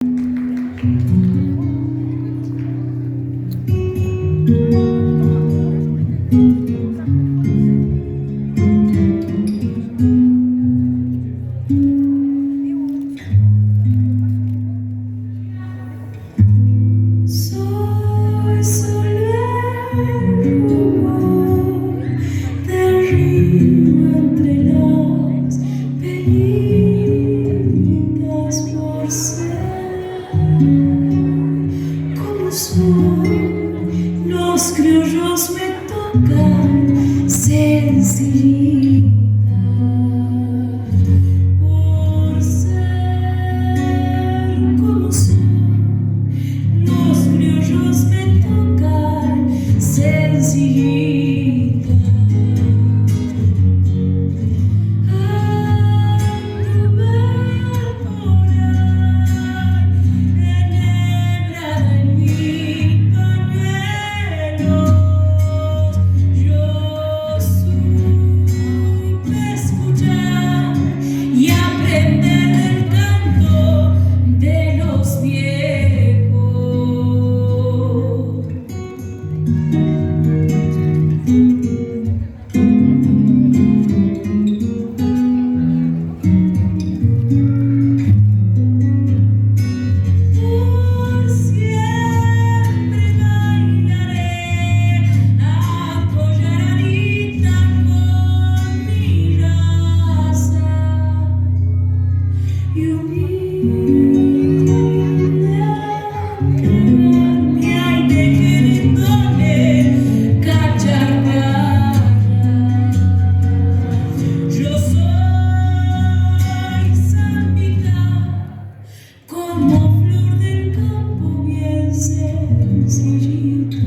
Soy solo el rumor del río entre las peñitas por ser como son los criollos me tocan sencillita por ser como son. Los criollos me tocan sencillita. Anduve por ahí, enhebrada en mis pañuelos. Yo supe escuchar y aprender el canto de los viejos. Por siempre bailaré acolladita con mi raza y humilde entregarme ay de querendones cacharrara. Yo soy zambita como flor del campo bien sencillita.